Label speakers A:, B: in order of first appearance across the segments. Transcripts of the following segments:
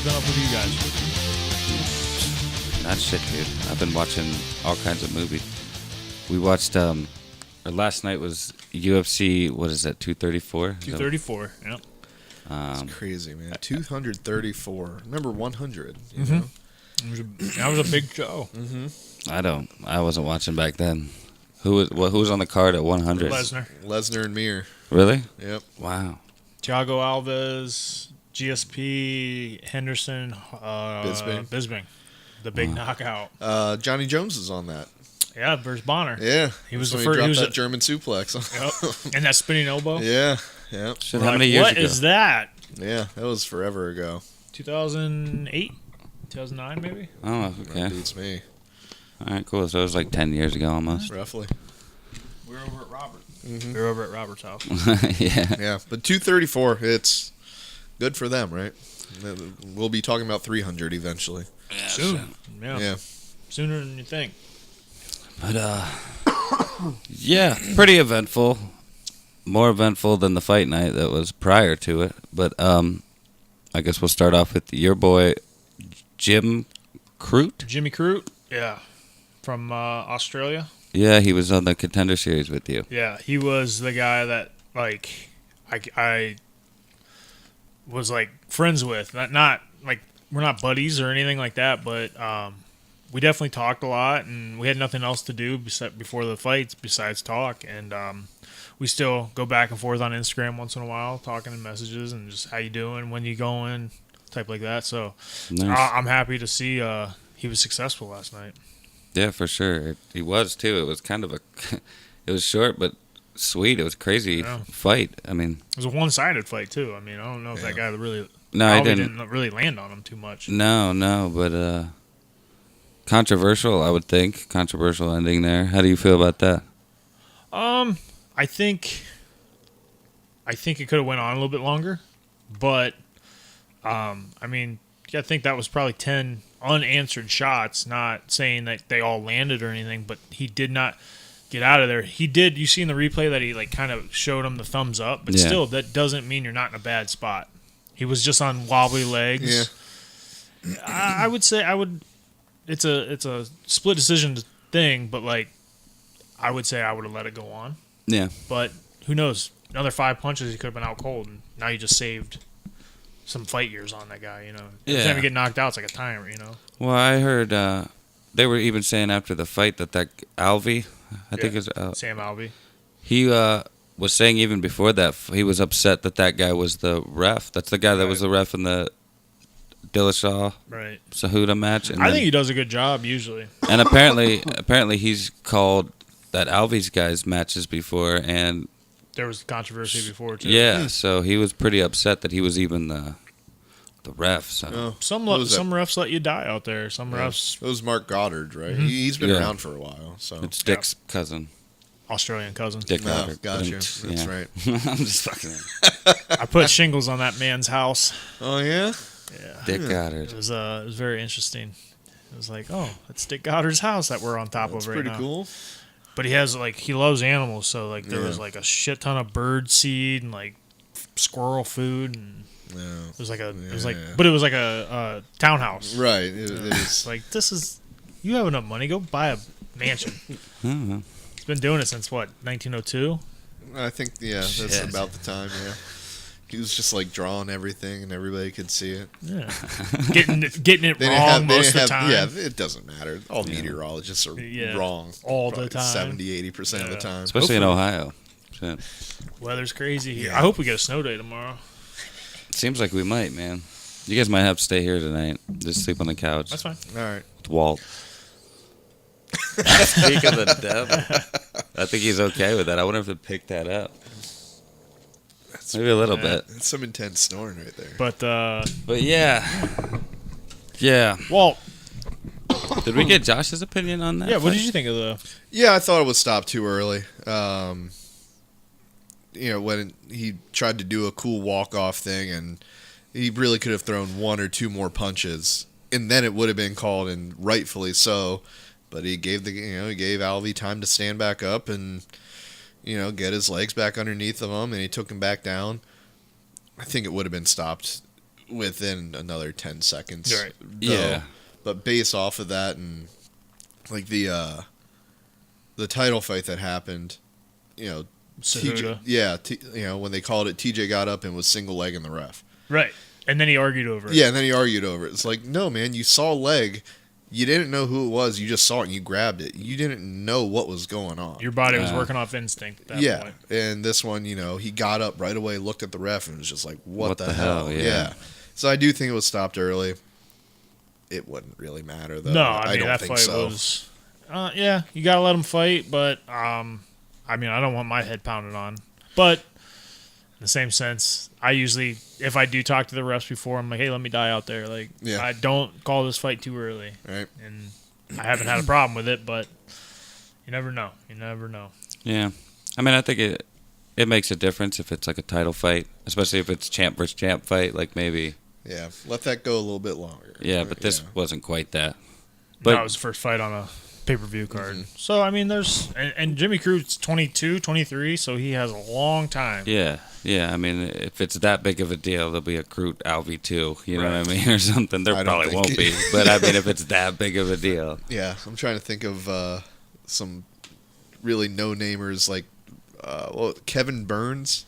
A: been up with you guys?
B: Not shit, dude. I've been watching all kinds of movies. We watched, last night was UFC, what is that, 234?
A: 234, yep.
C: It's crazy, man. 234. Number 100, you
A: Mm-hmm.
C: know?
A: That was a big show.
C: Mm-hmm.
B: I wasn't watching back then. Who was on the card at 100?
C: Lesnar and Mir.
B: Really?
C: Yep.
B: Wow.
A: Thiago Alves, GSP, Henderson, Bisping. The big knockout.
C: Johnny Jones is on that.
A: Yeah, versus Bonner.
C: Yeah.
A: He was
C: That's
A: the
C: when
A: first. He was
C: that German suplex.
A: Yep. And that spinning elbow.
C: Yeah. Yep.
B: Shit,
A: We're
B: how
A: like,
B: many years
A: what
B: ago?
A: is that?
C: Yeah, that was forever ago.
A: 2008? 2009 maybe?
B: Oh, okay.
C: That beats me.
B: All right, cool. So it was like 10 years ago almost.
C: Roughly.
A: We were over at Robert.
C: Mm-hmm.
A: We were over at Robert's house.
B: Yeah.
C: Yeah, but 234, it's good for them, right? We'll be talking about 300 eventually.
A: Soon. Yeah.
C: Yeah.
A: Sooner than you think.
B: But, yeah, pretty eventful. More eventful than the fight night that was prior to it. But I guess we'll start off with your boy, Jimmy
A: Crute? Yeah. From Australia?
B: Yeah, he was on the Contender Series with you.
A: Yeah, he was the guy that, like, I was, like, friends with. Not like, we're not buddies or anything like that, but we definitely talked a lot, and we had nothing else to do before the fights besides talk, and we still go back and forth on Instagram once in a while, talking in messages and just how you doing, when you going, type like that. So
B: Nice.
A: I'm happy to see he was successful last night.
B: Yeah, for sure. He was, too. It was kind of it was short, but sweet. It was a crazy fight. I mean...
A: It was a one-sided fight, too. I mean, I don't know if that guy really...
B: No, I
A: didn't really land on him too much.
B: No, but controversial, I would think. Controversial ending there. How do you feel about that?
A: I think it could have went on a little bit longer, but I mean, I think that was probably 10 unanswered shots. Not saying that they all landed or anything, but he did not get out of there. He did. You see in the replay that he like kind of showed him the thumbs up, but still, that doesn't mean you're not in a bad spot. He was just on wobbly legs.
C: Yeah.
A: I would say It's a split decision thing, but like I would say I would have let it go on.
B: Yeah.
A: But who knows? Another 5 punches, he could have been out cold, and now you just saved some fight years on that guy. You know, every time you get knocked out, it's like a timer. You know.
B: Well, I heard they were even saying after the fight that Alvey, I think it's
A: Sam Alvey.
B: He was saying even before that he was upset that guy was the ref. That's the guy that was the ref in the Dillashaw Cejudo match. And
A: I think he does a good job usually.
B: And apparently he's called that Alvey's guys matches before, and
A: there was controversy before too.
B: Yeah, so he was pretty upset that he was even the ref. So
A: some refs let you die out there. Some refs.
C: It was Mark Goddard, right? Mm-hmm. He's been around for a while. So
B: it's Dick's cousin.
A: Australian cousin.
B: Dick Goddard.
C: Gotcha. That's right.
B: I'm just fucking.
A: I put shingles on that man's house.
C: Oh yeah.
A: Yeah.
B: Dick Goddard.
A: It was very interesting. It was like, oh, that's Dick Goddard's house that we're on top of right now.
C: That's pretty cool.
A: But he loves animals, so like there was like a shit ton of bird seed and like squirrel food, and it was like a townhouse.
C: Right. It is
A: like, you have enough money, go buy a mansion.
B: Mm-hmm.
A: It's been doing it since what, 1902?
C: I think that's about the time. Yeah. He was just like drawing everything, and everybody could see it.
A: Yeah, getting it wrong most of the time.
C: Yeah, it doesn't matter. All meteorologists are wrong
A: all the time,
C: 70-80% of the time,
B: especially in Ohio. Shit.
A: Weather's crazy here. I hope we get a snow day tomorrow.
B: Seems like we might, man. You guys might have to stay here tonight. Just sleep on the couch.
A: That's fine.
C: All right,
B: with Walt. Speak of the devil. I think he's okay with that. I wonder if he'd pick that up. Maybe a little bit.
C: That's some intense snoring right there.
B: But yeah.
A: Walt,
B: did we get Josh's opinion on that?
A: Yeah. What did you think of the?
C: Yeah, I thought it was stopped too early. When he tried to do a cool walk-off thing, and he really could have thrown one or two more punches, and then it would have been called, and rightfully so. But he gave Alvey time to stand back up and get his legs back underneath of him, and he took him back down. I think it would have been stopped within another 10 seconds.
A: Right.
B: Yeah.
C: But based off of that and like the title fight that happened,
A: Cejudo.
C: when they called it, TJ got up and was single legging the ref.
A: Right. And then he argued over it.
C: Yeah, and then he argued over it. It's like, no, man, you saw a leg. You didn't know who it was. You just saw it and you grabbed it. You didn't know what was going on.
A: Your body was working off instinct at that point.
C: And this one, he got up right away, looked at the ref, and was just like, what the hell?
B: Yeah.
C: So I do think it was stopped early. It wouldn't really matter, though.
A: No, I mean,
C: don't
A: that
C: think
A: fight
C: so.
A: was... you got to let him fight, but, I don't want my head pounded on. But, in the same sense, I usually, if I do talk to the refs before, I'm like, hey, let me die out there. Like, I don't call this fight too early.
C: Right.
A: And I haven't had a problem with it, but you never know. You never know.
B: Yeah. I mean, I think it makes a difference if it's like a title fight, especially if it's champ versus champ fight, like maybe.
C: Yeah, let that go a little bit longer.
B: Yeah, but this wasn't quite that.
A: But that was the first fight on a pay-per-view card. Mm-hmm. So, I mean, there's... And Jimmy Cruz 22, 23, so he has a long time.
B: Yeah. Yeah, I mean, if it's that big of a deal, there'll be a Crute Alvey 2, you know what I mean, or something. There probably won't be. But, I mean, if it's that big of a deal.
C: Yeah, I'm trying to think of some really no-namers like Kevin Burns.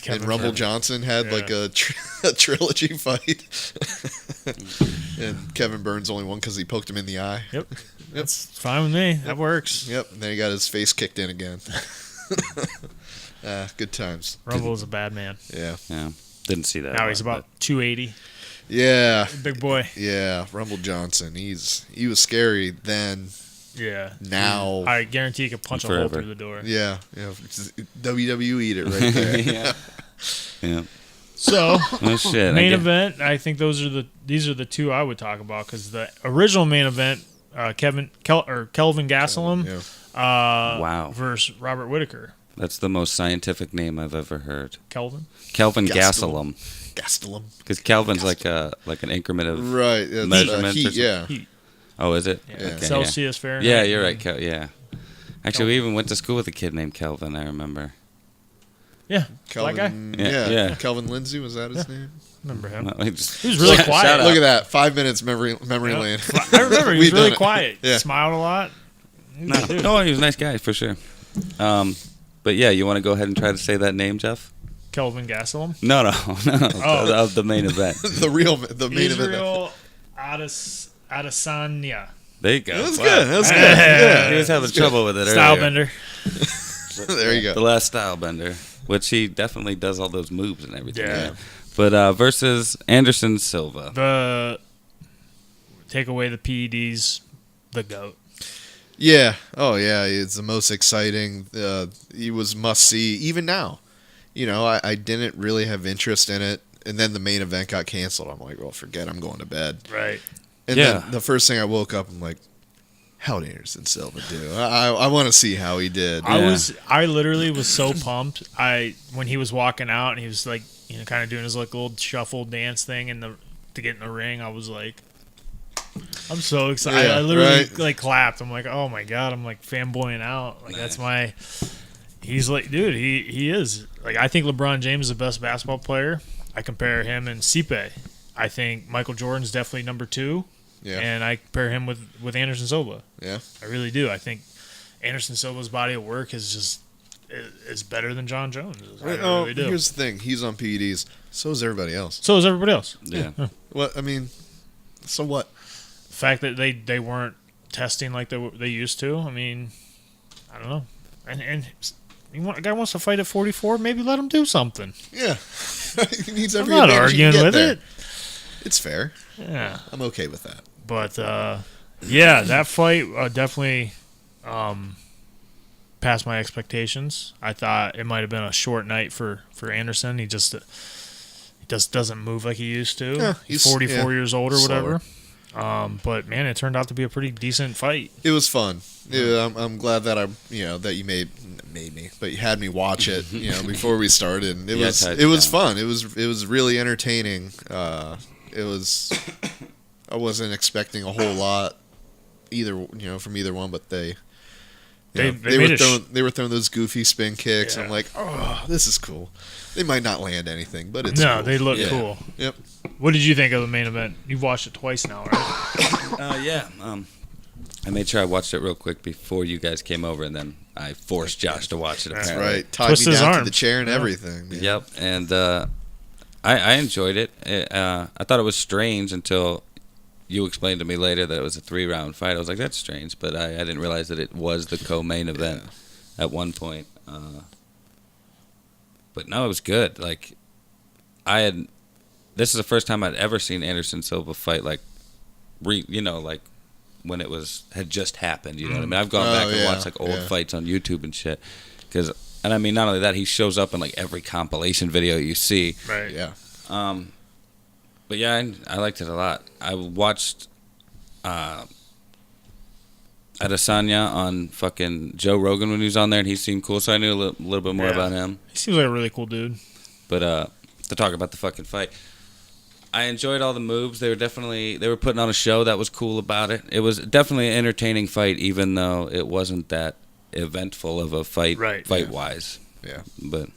C: And Rumble Johnson had like a trilogy fight. And Kevin Burns only won because he poked him in the eye.
A: Yep. That's fine with me. That works.
C: Yep. And then he got his face kicked in again. Good times.
A: Rumble is a bad man.
C: Yeah.
B: Yeah. Didn't see that.
A: Now he's about 280.
C: Yeah.
A: Big boy.
C: Yeah. Rumble Johnson. He was scary then.
A: Yeah.
C: Now.
A: I guarantee you could punch a hole through the door.
C: Yeah. WWE'd it right there.
B: Yeah.
A: So,
B: main
A: event, I think these are the two I would talk about because the original main event, Kelvin Gastelum versus Robert Whittaker.
B: That's the most scientific name I've ever heard.
A: Kelvin
B: Gastelum. Because Kelvin's like an increment of measurement.
C: Heat.
B: Oh, is it?
A: Yeah. Okay, Celsius, Fahrenheit.
B: Yeah, you're right. Yeah. Actually, we even went to school with a kid named Kelvin, I remember.
A: Yeah.
C: Kelvin,
A: Black
C: guy?
B: Yeah.
C: Kelvin Lindsay, was that his name?
A: Remember him.
B: He was
A: really quiet.
C: Look at that. 5 minutes memory lane.
A: I remember he was really quiet.
C: Yeah.
A: Smiled a lot.
B: No, he was a nice guy, for sure. But yeah, you want to go ahead and try to say that name, Jeff?
A: Kelvin Gastelum?
B: No. Of the main event.
C: the main event.
A: Israel Adesanya.
B: There you go.
C: That was good. Yeah.
B: He was having trouble with it
A: Style
B: earlier.
A: bender.
C: There you go.
B: The last style bender, which he definitely does all those moves and everything.
A: Yeah.
B: But versus Anderson Silva.
A: Take away the PEDs, the GOAT.
C: Yeah. Oh, yeah. It's the most exciting. He was must see. Even now, I didn't really have interest in it, and then the main event got canceled. I'm like, well, forget. I'm going to bed.
A: Right.
C: And then the first thing I woke up, I'm like, how'd Anderson Silva do? I want to see how he did.
A: I literally was so pumped. When he was walking out and he was like, kind of doing his like little shuffle dance thing to get in the ring, I was like, I'm so excited. I literally like clapped. I'm like, oh my God. I'm like fanboying out. Like that's he's like, dude, he is. Like I think LeBron James is the best basketball player. I compare him and Stipe. I think Michael Jordan's definitely number 2.
C: Yeah.
A: And I compare him with Anderson Silva.
C: Yeah.
A: I really do. I think Anderson Silva's body of work is better than John Jones. I really do.
C: Here's the thing. He's on PEDs. So is everybody else.
A: So is everybody else.
B: Yeah.
C: Well, I mean, so what?
A: The fact that they weren't testing like they used to, I mean, I don't know. And a guy wants to fight at 44, maybe let him do something.
C: Yeah. He needs every
A: I'm not
C: advantage he can
A: arguing
C: get
A: with
C: there.
A: it.
C: It's fair.
A: Yeah.
C: I'm okay with that.
A: But, that fight definitely passed my expectations. I thought it might have been a short night for Anderson. He just doesn't move like he used to.
C: Yeah,
A: he's 44 years old or whatever.
C: Slower.
A: But, man, it turned out to be a pretty decent fight.
C: It was fun. I'm glad that that you made me, but you had me watch it, before we started. And it was fun. It was really entertaining. I wasn't expecting a whole lot from either one, but they were throwing those goofy spin kicks.
A: Yeah.
C: And I'm like, oh, this is cool. They might not land anything, but it's
A: no,
C: cool.
A: they look cool.
C: Yep.
A: What did you think of the main event? You've watched it twice now, right?
B: Yeah. I made sure I watched it real quick before you guys came over, and then I forced Josh to watch it.
C: That's
B: Apparently.
C: right. Tied
A: Twist
C: me
A: his
C: down to
A: arm.
C: the chair and
A: Yeah.
C: everything. Man.
B: Yep, and I enjoyed it. I thought it was strange until you explained to me later that it was a 3-round fight. I was like, that's strange, but I didn't realize that it was the co-main event at one point. But no, it was good. Like, this is the first time I'd ever seen Anderson Silva fight like when it had just happened. You know what I mean? I've gone back and watched like old fights on YouTube and shit. And I mean, not only that, he shows up in like every compilation video you see.
A: Right.
C: Yeah.
B: But yeah, I liked it a lot. I watched Adesanya on fucking Joe Rogan when he was on there, and he seemed cool, so I knew a little bit more about him.
A: He seems like a really cool dude.
B: But to talk about the fucking fight, I enjoyed all the moves. They were putting on a show that was cool about it. It was definitely an entertaining fight, even though it wasn't that eventful of a fight, fight-wise.
C: Yeah.
B: But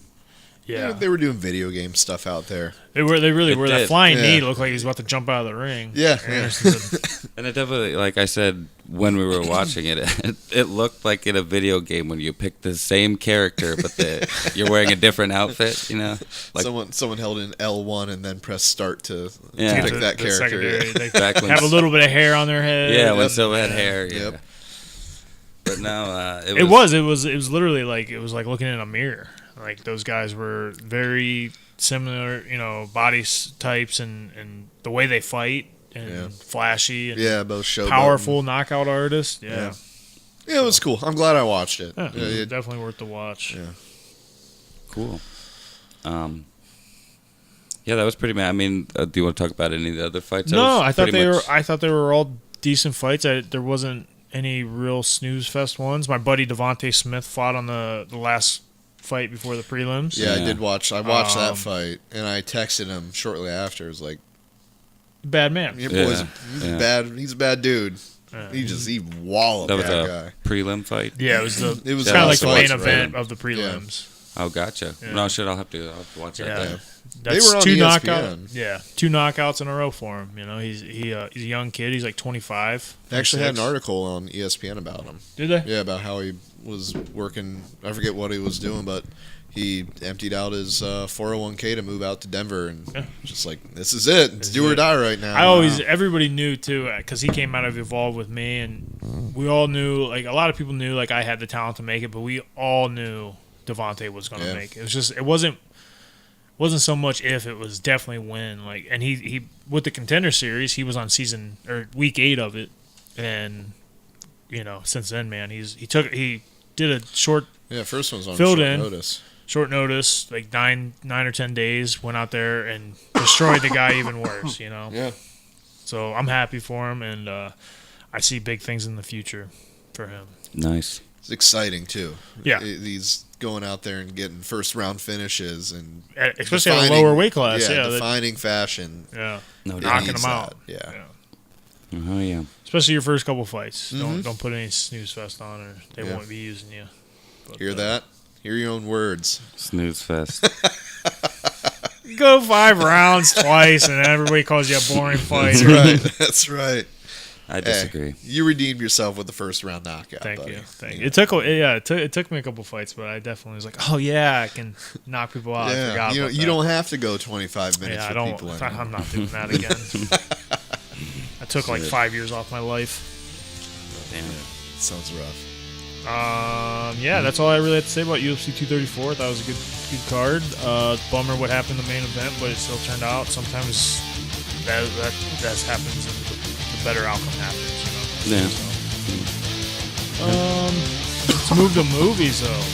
A: yeah,
C: They were doing video game stuff out there.
A: They really were. That flying knee
C: Yeah.
A: looked like he was about to jump out of the ring.
C: Yeah.
B: And it definitely, like I said when we were watching it, it looked like in a video game when you pick the same character, but you're wearing a different outfit, you know? Like,
C: Someone held in L1 and then pressed start to
B: Yeah.
C: pick that character.
A: secondary. They
B: back when
A: have a little bit of hair on their head.
B: Yeah, when Silva had hair. Yeah.
C: Yep.
B: But no,
A: It was literally like it was like looking in a mirror. Like those guys were very similar, body types and the way they fight and flashy and
C: both show
A: powerful knockout artists. Yeah.
C: Yeah, it was cool. I'm glad I watched it.
A: Yeah, it was definitely worth the watch.
C: Yeah.
B: cool. Yeah, that was pretty mad. I mean, do you want to talk about any of the other fights?
A: No, I thought they were all decent fights. There wasn't any real snooze fest ones. My buddy Devontae Smith fought on the last fight before the prelims.
C: Yeah, I did watch. I watched that fight, and I texted him shortly after. It was like,
A: Bad man.
C: your boy's bad. He's a bad dude. He walloped
B: That was
C: that
B: a
C: guy.
B: prelim fight.
A: Yeah, it was
C: It was
A: kind of like the main
C: fights,
A: event
C: right?
A: of the prelims.
B: Oh, gotcha.
A: Yeah.
B: No shit, I'll have to watch that.
A: Yeah.
B: Then.
A: That's
C: They were on
A: two
C: ESPN.
A: two knockouts in a row for him. He's a young kid. He's like 25.
C: They actually had an
A: 26.
C: article on ESPN about him.
A: Did they?
C: Yeah, about how he was working. I forget what he was doing, but he emptied out his 401k to move out to Denver, and just like, this is it. It's do or die right now.
A: Everybody knew too, because he came out of Evolve with me, and we all knew. Like a lot of people knew, like I had the talent to make it, but we all knew Devontae was going to make it. It was just, it wasn't so much if, it was definitely when. Like, and he with the Contender Series, he was on week 8 of it, and since then, man, he did a short.
C: Yeah, first one's on
A: filled
C: short
A: in.
C: notice.
A: Short notice, like 9 or 10 days, went out there and destroyed the guy even worse,
C: Yeah.
A: So I'm happy for him, and I see big things in the future for him.
B: Nice.
C: It's exciting too.
A: Yeah.
C: He's going out there and getting first round finishes, and
A: Especially at a lower weight class. Yeah,
C: defining fashion.
A: Yeah,
B: No
A: knocking
C: needs
A: them out.
C: that. Yeah.
B: Oh yeah.
A: Especially your first couple fights.
C: Mhm.
A: Don't put any snooze fest on, or they won't be using you. But,
C: Hear that? Hear your own words.
B: Snooze fest.
A: Go 5 rounds twice, and everybody calls you a boring fighter.
C: That's right. That's right.
B: I disagree.
C: Hey, you redeemed yourself with the first round knockout.
A: Thank
C: buddy.
A: you. It took me a couple fights, but I definitely was like, oh yeah, I can knock people out. I
C: Yeah,
A: forgot about
C: you
A: that.
C: don't have to go 25 minutes
A: Yeah,
C: with people. Anymore.
A: I'm not doing that again. I took like 5 years off my life.
B: Damn.
C: Sounds rough.
A: Yeah, that's all I really had to say about UFC 234. That was a good card. Bummer what happened in the main event, but it still turned out. Sometimes that happens, and the better outcome happens.
B: Yeah.
A: So, let's move to movies, though.